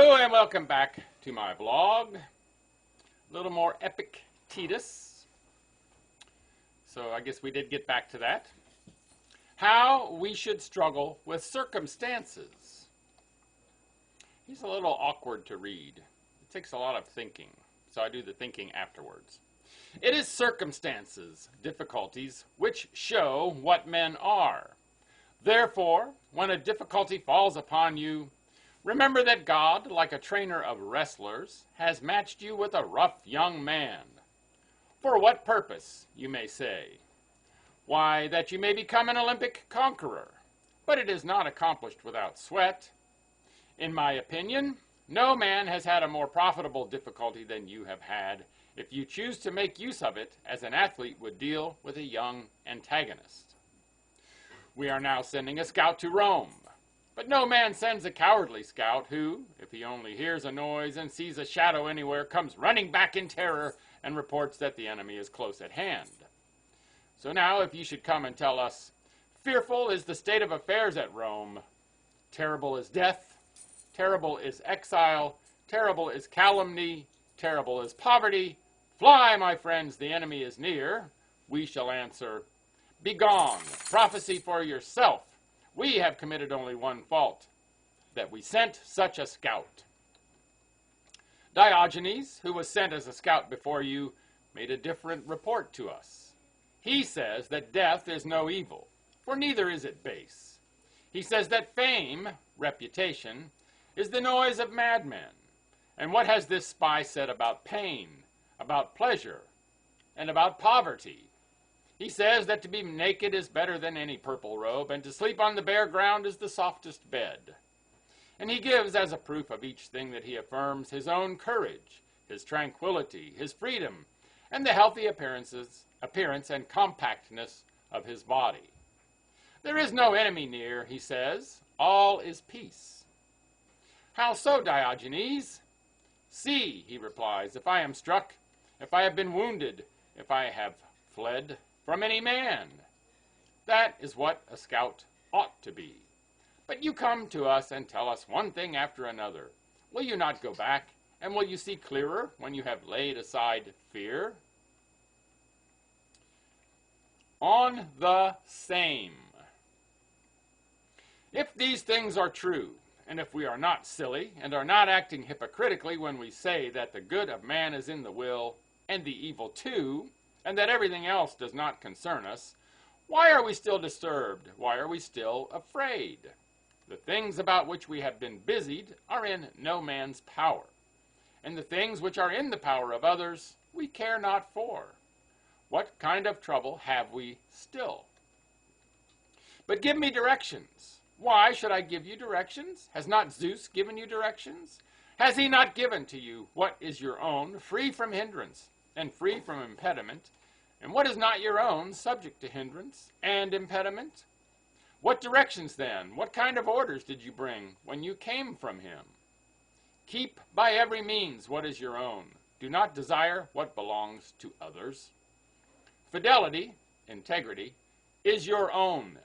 Hello and welcome back to my blog. A little more Epictetus. So I guess we did get back to that. How we should struggle with circumstances. He's a little awkward to read. It takes a lot of thinking, so I do the thinking afterwards. It is circumstances, difficulties, which show what men are. Therefore, when a difficulty falls upon you, remember that God, like a trainer of wrestlers, has matched you with a rough young man. For what purpose, you may say? Why, that you may become an Olympic conqueror. But it is not accomplished without sweat. In my opinion, no man has had a more profitable difficulty than you have had, if you choose to make use of it as an athlete would deal with a young antagonist. We are now sending a scout to Rome. But no man sends a cowardly scout who, if he only hears a noise and sees a shadow anywhere, comes running back in terror and reports that the enemy is close at hand. So now, if you should come and tell us, fearful is the state of affairs at Rome, terrible is death, terrible is exile, terrible is calumny, terrible is poverty, fly, my friends, the enemy is near, we shall answer, begone, prophecy for yourself. We have committed only one fault, that we sent such a scout. Diogenes, who was sent as a scout before you, made a different report to us. He says that death is no evil, for neither is it base. He says that fame, reputation, is the noise of madmen. And what has this spy said about pain, about pleasure, and about poverty? He says that to be naked is better than any purple robe, and to sleep on the bare ground is the softest bed. And he gives as a proof of each thing that he affirms his own courage, his tranquility, his freedom, and the healthy appearance and compactness of his body. There is no enemy near, he says. All is peace. How so, Diogenes? See, he replies, if I am struck, if I have been wounded, if I have fled from any man. That is what a scout ought to be. But you come to us and tell us one thing after another. Will you not go back, and will you see clearer when you have laid aside fear? On the same. If these things are true, and if we are not silly, and are not acting hypocritically when we say that the good of man is in the will, and the evil too, and that everything else does not concern us, why are we still disturbed? Why are we still afraid? The things about which we have been busied are in no man's power, and the things which are in the power of others we care not for. What kind of trouble have we still? But give me directions. Why should I give you directions? Has not Zeus given you directions? Has he not given to you what is your own, free from hindrance and free from impediment? And what is not your own, subject to hindrance and impediment? What directions then, what kind of orders did you bring when you came from him? Keep by every means what is your own. Do not desire what belongs to others. Fidelity, integrity, is your own.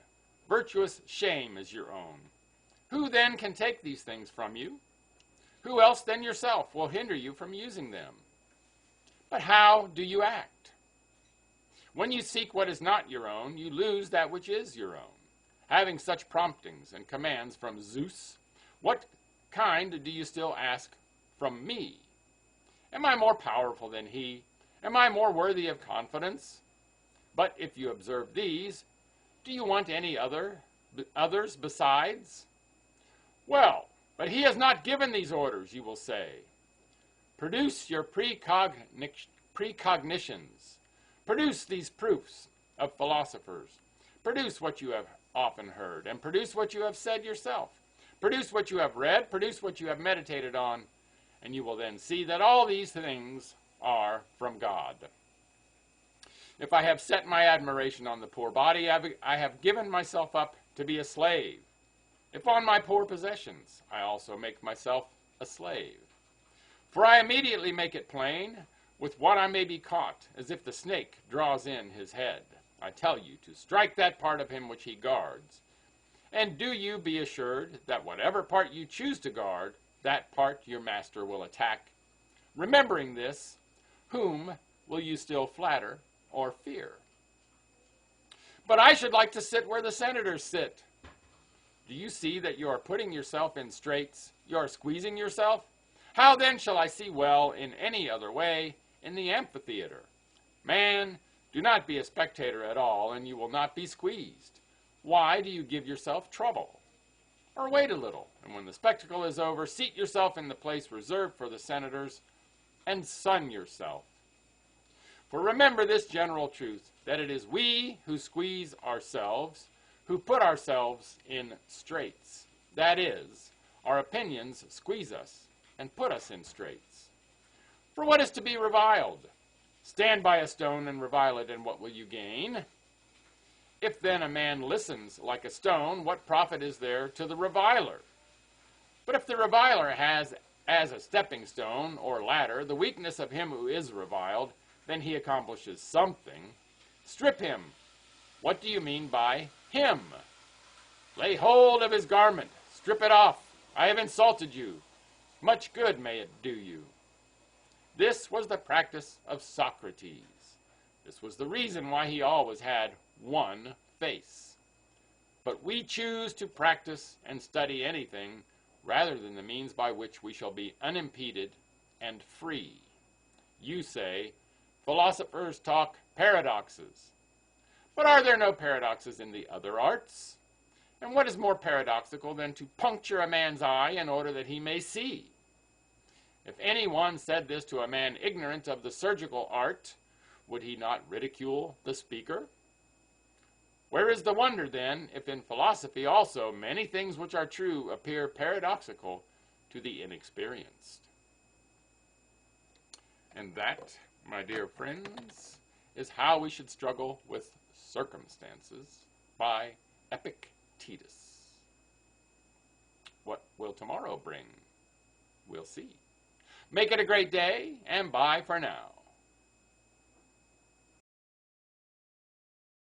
Virtuous shame is your own. Who then can take these things from you? Who else than yourself will hinder you from using them? But how do you act? When you seek what is not your own, you lose that which is your own. Having such promptings and commands from Zeus, what kind do you still ask from me? Am I more powerful than he? Am I more worthy of confidence? But if you observe these, do you want any others besides? Well, but he has not given these orders, you will say. Produce your precognitions. Produce these proofs of philosophers. Produce what you have often heard, and produce what you have said yourself. Produce what you have read, produce what you have meditated on, and you will then see that all these things are from God. If I have set my admiration on the poor body, I have given myself up to be a slave. If on my poor possessions, I also make myself a slave. For I immediately make it plain, with what I may be caught, as if the snake draws in his head. I tell you to strike that part of him which he guards. And do you be assured that whatever part you choose to guard, that part your master will attack. Remembering this, whom will you still flatter or fear? But I should like to sit where the senators sit. Do you see that you are putting yourself in straits? You are squeezing yourself? How then shall I see well in any other way in the amphitheater? Man, do not be a spectator at all, and you will not be squeezed. Why do you give yourself trouble? Or wait a little, and when the spectacle is over, seat yourself in the place reserved for the senators, and sun yourself. For remember this general truth, that it is we who squeeze ourselves, who put ourselves in straits. That is, our opinions squeeze us and put us in straits. For what is to be reviled? Stand by a stone and revile it, and what will you gain? If then a man listens like a stone, what profit is there to the reviler? But if the reviler has as a stepping stone or ladder the weakness of him who is reviled, then he accomplishes something. Strip him. What do you mean by him? Lay hold of his garment. Strip it off. I have insulted you. Much good may it do you. This was the practice of Socrates. This was the reason why he always had one face. But we choose to practice and study anything rather than the means by which we shall be unimpeded and free. You say, philosophers talk paradoxes. But are there no paradoxes in the other arts? And what is more paradoxical than to puncture a man's eye in order that he may see? If anyone said this to a man ignorant of the surgical art, would he not ridicule the speaker? Where is the wonder, then, if in philosophy also many things which are true appear paradoxical to the inexperienced? And that, my dear friends, is how we should struggle with circumstances by Epictetus. What will tomorrow bring? We'll see. Make it a great day, and bye for now.